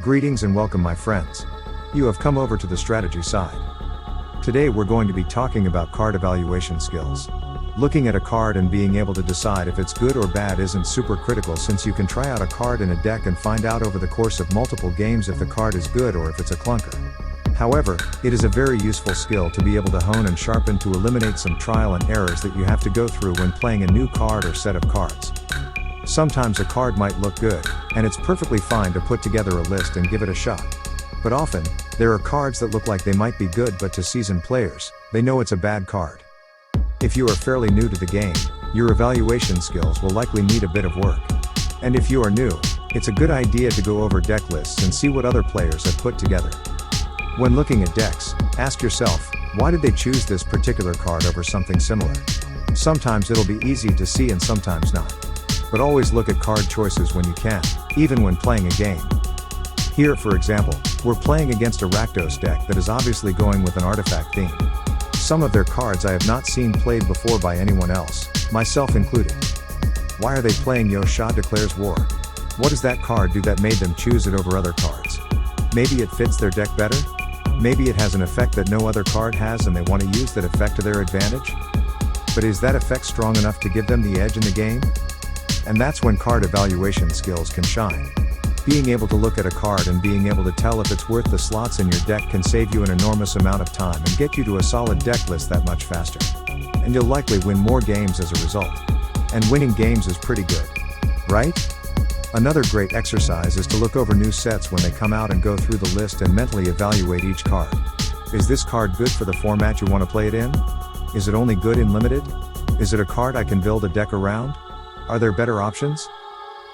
Greetings and welcome my friends. You have come over to the strategy side. Today we're going to be talking about card evaluation skills. Looking at a card and being able to decide if it's good or bad isn't super critical, since you can try out a card in a deck and find out over the course of multiple games if the card is good or if it's a clunker. However, it is a very useful skill to be able to hone and sharpen to eliminate some trial and errors that you have to go through when playing a new card or set of cards. Sometimes a card might look good, and it's perfectly fine to put together a list and give it a shot. But often, there are cards that look like they might be good, but to seasoned players, they know it's a bad card. If you are fairly new to the game, your evaluation skills will likely need a bit of work. And if you are new, it's a good idea to go over deck lists and see what other players have put together. When looking at decks, ask yourself, why did they choose this particular card over something similar? Sometimes it'll be easy to see and sometimes not. But always look at card choices when you can, even when playing a game. Here, for example, we're playing against a Rakdos deck that is obviously going with an artifact theme. Some of their cards I have not seen played before by anyone else, myself included. Why are they playing Yo-Sha Declares War? What does that card do that made them choose it over other cards? Maybe it fits their deck better? Maybe it has an effect that no other card has and they want to use that effect to their advantage? But is that effect strong enough to give them the edge in the game? And that's when card evaluation skills can shine. Being able to look at a card and being able to tell if it's worth the slots in your deck can save you an enormous amount of time and get you to a solid deck list that much faster. And you'll likely win more games as a result. And winning games is pretty good, right? Another great exercise is to look over new sets when they come out and go through the list and mentally evaluate each card. Is this card good for the format you want to play it in? Is it only good in limited? Is it a card I can build a deck around? Are there better options?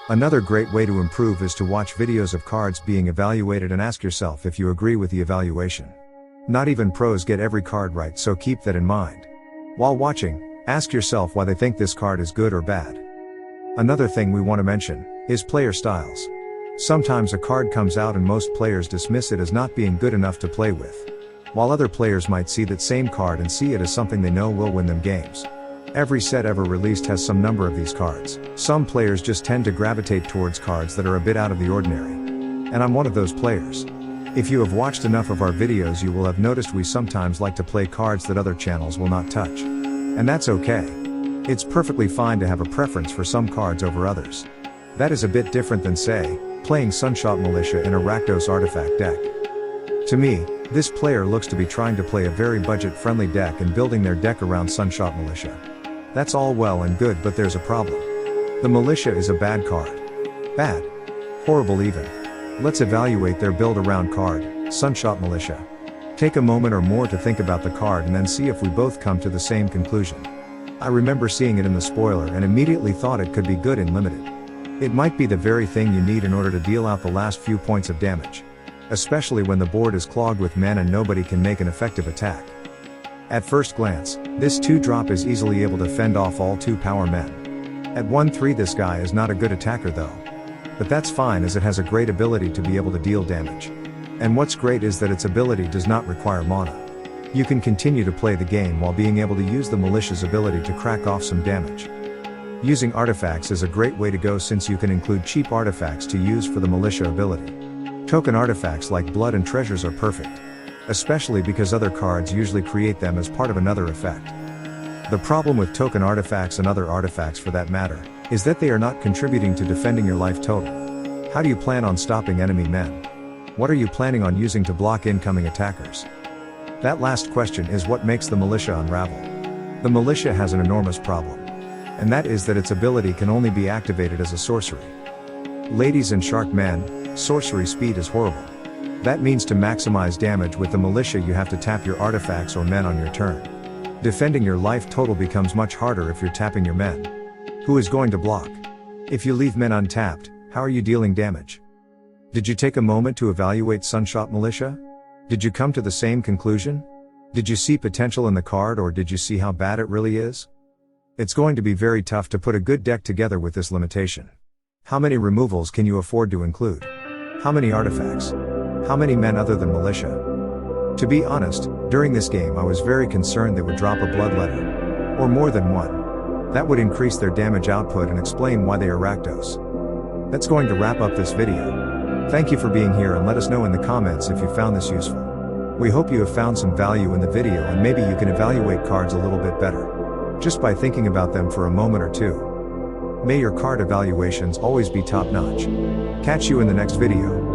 Another great way to improve is to watch videos of cards being evaluated and ask yourself if you agree with the evaluation. Not even pros get every card right, so keep that in mind. While watching, ask yourself why they think this card is good or bad. Another thing we want to mention is player styles. Sometimes a card comes out and most players dismiss it as not being good enough to play with, while other players might see that same card and see it as something they know will win them games. Every set ever released has some number of these cards. Some players just tend to gravitate towards cards that are a bit out of the ordinary. And I'm one of those players. If you have watched enough of our videos, you will have noticed we sometimes like to play cards that other channels will not touch. And that's okay. It's perfectly fine to have a preference for some cards over others. That is a bit different than, say, playing Sunshot Militia in a Rakdos artifact deck. To me, this player looks to be trying to play a very budget-friendly deck and building their deck around Sunshot Militia. That's all well and good, but there's a problem. The Militia is a bad card. Bad. Horrible even. Let's evaluate their build around card, Sunshot Militia. Take a moment or more to think about the card and then see if we both come to the same conclusion. I remember seeing it in the spoiler and immediately thought it could be good in limited. It might be the very thing you need in order to deal out the last few points of damage. Especially when the board is clogged with men and nobody can make an effective attack. At first glance, this 2-drop is easily able to fend off all 2 power men. At 1/3 this guy is not a good attacker though. But that's fine, as it has a great ability to be able to deal damage. And what's great is that its ability does not require mana. You can continue to play the game while being able to use the Militia's ability to crack off some damage. Using artifacts is a great way to go, since you can include cheap artifacts to use for the Militia ability. Token artifacts like Blood and Treasures are perfect. Especially because other cards usually create them as part of another effect. The problem with token artifacts, and other artifacts for that matter, is that they are not contributing to defending your life total. How do you plan on stopping enemy men? What are you planning on using to block incoming attackers? That last question is what makes the Militia unravel. The Militia has an enormous problem. And that is that its ability can only be activated as a sorcery. Ladies and shark men, sorcery speed is horrible. That means to maximize damage with the Militia you have to tap your artifacts or men on your turn. Defending your life total becomes much harder if you're tapping your men. Who is going to block? If you leave men untapped, how are you dealing damage? Did you take a moment to evaluate Sunshot Militia? Did you come to the same conclusion? Did you see potential in the card, or did you see how bad it really is? It's going to be very tough to put a good deck together with this limitation. How many removals can you afford to include? How many artifacts? How many men other than Militia? To be honest, during this game I was very concerned they would drop a Bloodletter. Or more than one. That would increase their damage output and explain why they are Rakdos. That's going to wrap up this video. Thank you for being here and let us know in the comments if you found this useful. We hope you have found some value in the video and maybe you can evaluate cards a little bit better, just by thinking about them for a moment or two. May your card evaluations always be top notch. Catch you in the next video.